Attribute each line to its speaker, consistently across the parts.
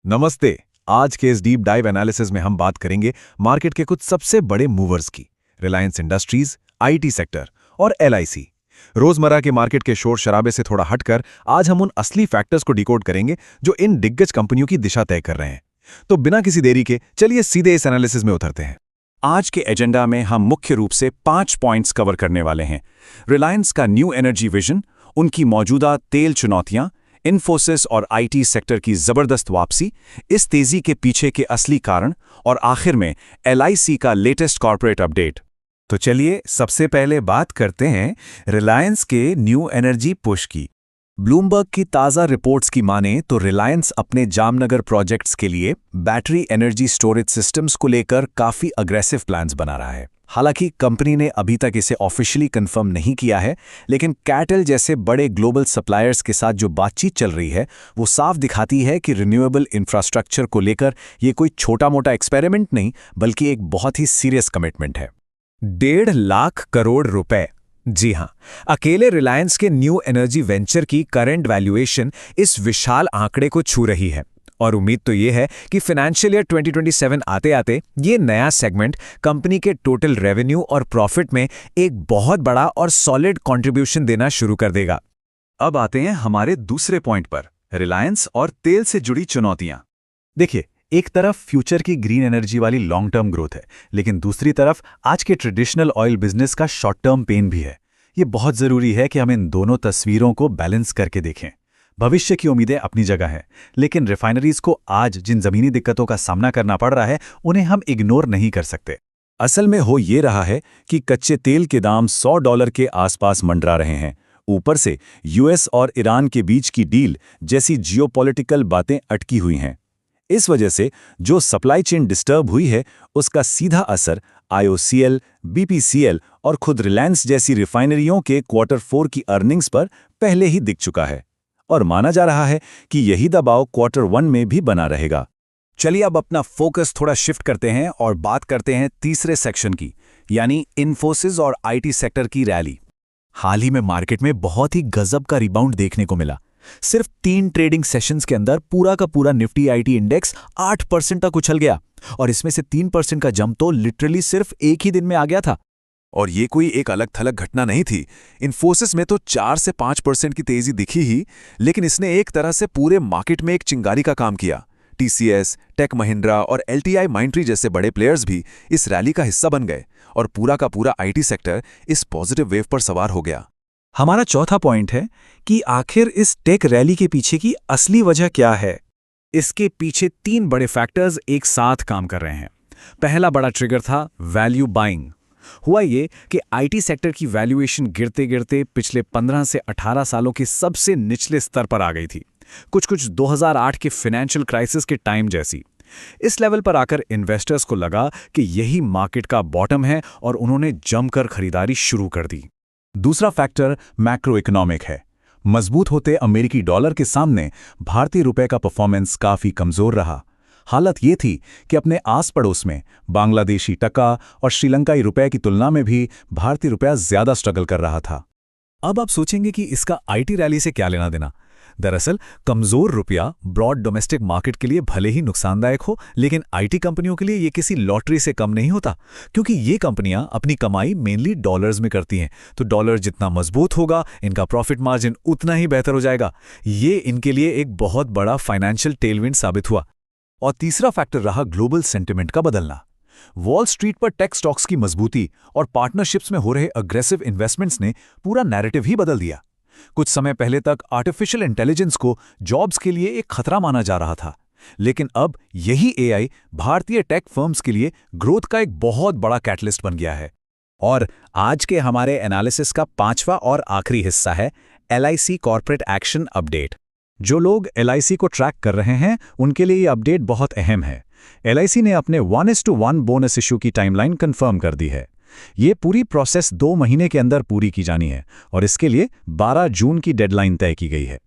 Speaker 1: नमस्ते। आज के इस डीप डाइव एनालिसिस में हम बात करेंगे मार्केट के कुछ सबसे बड़े मूवर्स की, रिलायंस इंडस्ट्रीज, आईटी सेक्टर और एलआईसी। रोजमर्रा के मार्केट के शोर शराबे से थोड़ा हटकर आज हम उन असली फैक्टर्स को डिकोड करेंगे जो इन दिग्गज कंपनियों की दिशा तय कर रहे हैं। तो बिना किसी देरी के चलिए सीधे इस एनालिसिस में उतरते हैं।
Speaker 2: आज के एजेंडा में हम मुख्य रूप से 5 पॉइंट्स कवर करने वाले हैं। रिलायंस का न्यू एनर्जी विजन, उनकी मौजूदा तेल चुनौतियां, इन्फोसिस और आईटी सेक्टर की जबरदस्त वापसी, इस तेजी के पीछे के असली कारण और आखिर में एलआईसी का लेटेस्ट कॉर्पोरेट अपडेट।
Speaker 3: तो चलिए सबसे पहले बात करते हैं रिलायंस के न्यू एनर्जी पुश की। ब्लूमबर्ग की ताज़ा रिपोर्ट्स की माने तो रिलायंस अपने जामनगर प्रोजेक्ट्स के लिए बैटरी एनर्जी स्टोरेज सिस्टम्स को लेकर काफ़ी अग्रेसिव प्लान्स बना रहा है। हालांकि कंपनी ने अभी तक इसे ऑफिशियली कंफर्म नहीं किया है, लेकिन कैटल जैसे बड़े ग्लोबल सप्लायर्स के साथ जो बातचीत चल रही है वो साफ दिखाती है कि रिन्यूएबल इंफ्रास्ट्रक्चर को लेकर ये कोई छोटा मोटा एक्सपेरिमेंट नहीं बल्कि एक बहुत ही सीरियस कमिटमेंट है। 1.5 लाख करोड़ रुपए, जी हां, अकेले रिलायंस के न्यू एनर्जी वेंचर की करंट वैल्यूएशन इस विशाल आंकड़े को छू रही है। और उम्मीद तो ये है कि फाइनेंशियल ईयर 2027 आते आते ये नया सेगमेंट कंपनी के टोटल रेवेन्यू और प्रॉफिट में एक बहुत बड़ा और सॉलिड कंट्रीब्यूशन देना शुरू कर देगा।
Speaker 2: अब आते हैं हमारे दूसरे पॉइंट पर, रिलायंस और तेल से जुड़ी चुनौतियां।
Speaker 3: देखिए, एक तरफ फ्यूचर की ग्रीन एनर्जी वाली लॉन्ग टर्म ग्रोथ है, लेकिन दूसरी तरफ आज के ट्रेडिशनल ऑयल बिजनेस का शॉर्ट टर्म पेन भी है। ये बहुत ज़रूरी है कि हम इन दोनों तस्वीरों को बैलेंस करके देखें। भविष्य की उम्मीदें अपनी जगह हैं, लेकिन रिफाइनरीज को आज जिन ज़मीनी दिक्कतों का सामना करना पड़ रहा है उन्हें हम इग्नोर नहीं कर सकते।
Speaker 2: असल में हो ये रहा है कि कच्चे तेल के दाम $100 के आसपास मंडरा रहे हैं। ऊपर से यूएस और ईरान के बीच की डील जैसी जियोपॉलिटिकल बातें अटकी हुई हैं। इस वजह से जो सप्लाई चेन डिस्टर्ब हुई है उसका सीधा असर आईओसीएल, बीपीसीएल और खुद रिलायंस जैसी रिफाइनरियों के Q4 की अर्निंग्स पर पहले ही दिख चुका है और माना जा रहा है कि यही दबाव Q1 में भी बना रहेगा।
Speaker 3: चलिए अब अपना फोकस थोड़ा शिफ्ट करते हैं और बात करते हैं तीसरे सेक्शन की, यानी इन्फोसिस और आईटी सेक्टर की रैली। हाल ही में मार्केट में बहुत ही गजब का रिबाउंड देखने को मिला। सिर्फ 3 ट्रेडिंग सेशंस के अंदर पूरा का पूरा निफ्टी आईटी इंडेक्स 8% तक उछल गया और इसमें से 3% का जंप तो लिटरली सिर्फ एक ही दिन में आ गया था।
Speaker 1: और ये कोई एक अलग थलग घटना नहीं थी। इन्फोसिस में तो 4 से 5% की तेजी दिखी ही, लेकिन इसने एक तरह से पूरे मार्केट में एक चिंगारी का काम किया। टीसीएस, टेक महिंद्रा और एलटीआई माइंट्री जैसे बड़े प्लेयर्स भी इस रैली का हिस्सा बन गए और पूरा का पूरा आईटी सेक्टर इस पॉजिटिव वेव पर सवार हो गया।
Speaker 3: हमारा चौथा पॉइंट है कि आखिर इस टेक रैली के पीछे की असली वजह क्या है। इसके पीछे 3 बड़े फैक्टर्स एक साथ काम कर रहे हैं। पहला बड़ा ट्रिगर था वैल्यू बाइंग। हुआ ये कि आईटी सेक्टर की वैल्यूएशन गिरते गिरते पिछले 15 से 18 सालों के सबसे निचले स्तर पर आ गई थी, कुछ 2008 के फाइनेंशियल क्राइसिस के टाइम जैसी। इस लेवल पर आकर इन्वेस्टर्स को लगा कि यही मार्केट का बॉटम है और उन्होंने जमकर खरीदारी शुरू कर दी।
Speaker 2: दूसरा फैक्टर मैक्रो इकोनॉमिक है। मजबूत होते अमेरिकी डॉलर के सामने भारतीय रुपए का परफॉर्मेंस काफ़ी कमज़ोर रहा। हालत ये थी कि अपने आस पड़ोस में बांग्लादेशी टका और श्रीलंकाई रुपए की तुलना में भी भारतीय रुपया ज़्यादा स्ट्रगल कर रहा था।
Speaker 3: अब आप सोचेंगे कि इसका आईटी रैली से क्या लेना देना। दरअसल कमजोर रुपया ब्रॉड डोमेस्टिक मार्केट के लिए भले ही नुकसानदायक हो, लेकिन आईटी कंपनियों के लिए ये किसी लॉटरी से कम नहीं होता, क्योंकि ये कंपनियां अपनी कमाई मेनली डॉलर्स में करती हैं। तो डॉलर जितना मजबूत होगा, इनका प्रॉफिट मार्जिन उतना ही बेहतर हो जाएगा। ये इनके लिए एक बहुत बड़ा फाइनेंशियल टेलविंड साबित हुआ।
Speaker 2: और तीसरा फैक्टर रहा ग्लोबल सेंटिमेंट का बदलना। वॉल स्ट्रीट पर टेक स्टॉक्स की मजबूती और पार्टनरशिप्स में हो रहे अग्रेसिव इन्वेस्टमेंट्स ने पूरा नैरेटिव ही बदल दिया। कुछ समय पहले तक आर्टिफिशियल इंटेलिजेंस को जॉब्स के लिए एक खतरा माना जा रहा था, लेकिन अब यही एआई भारतीय टेक फर्म्स के लिए ग्रोथ का एक बहुत बड़ा कैटलिस्ट बन गया है।
Speaker 3: और आज के हमारे एनालिसिस का 5वां और आखिरी हिस्सा है एलआईसी कॉर्पोरेट एक्शन अपडेट। जो लोग एलआईसी को ट्रैक कर रहे हैं उनके लिए ये अपडेट बहुत अहम है। एलआईसी ने अपने 1:1 बोनस इशू की टाइमलाइन कंफर्म कर दी है। ये पूरी प्रोसेस 2 महीने के अंदर पूरी की जानी है और इसके लिए 12 जून की डेडलाइन तय की गई है।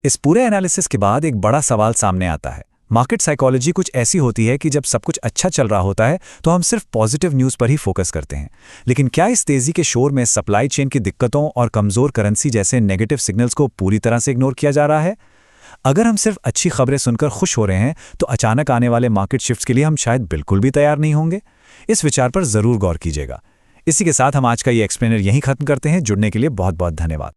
Speaker 3: इस पूरे एनालिसिस के बाद एक बड़ा सवाल सामने आता है। मार्केट साइकोलॉजी कुछ ऐसी होती है कि जब सब कुछ अच्छा चल रहा होता है तो हम सिर्फ पॉजिटिव न्यूज़ पर ही फोकस करते हैं, लेकिन क्या इस तेजी के शोर में सप्लाई चेन की दिक्कतों और कमज़ोर करेंसी जैसे नेगेटिव सिग्नल्स को पूरी तरह से इग्नोर किया जा रहा है? अगर हम सिर्फ अच्छी खबरें सुनकर खुश हो रहे हैं तो अचानक आने वाले मार्केट शिफ्ट्स के लिए हम शायद बिल्कुल भी तैयार नहीं होंगे। इस विचार पर ज़रूर गौर कीजिएगा। इसी के साथ हम आज का ये एक्सप्लेनर यहीं खत्म करते हैं। जुड़ने के लिए बहुत बहुत धन्यवाद।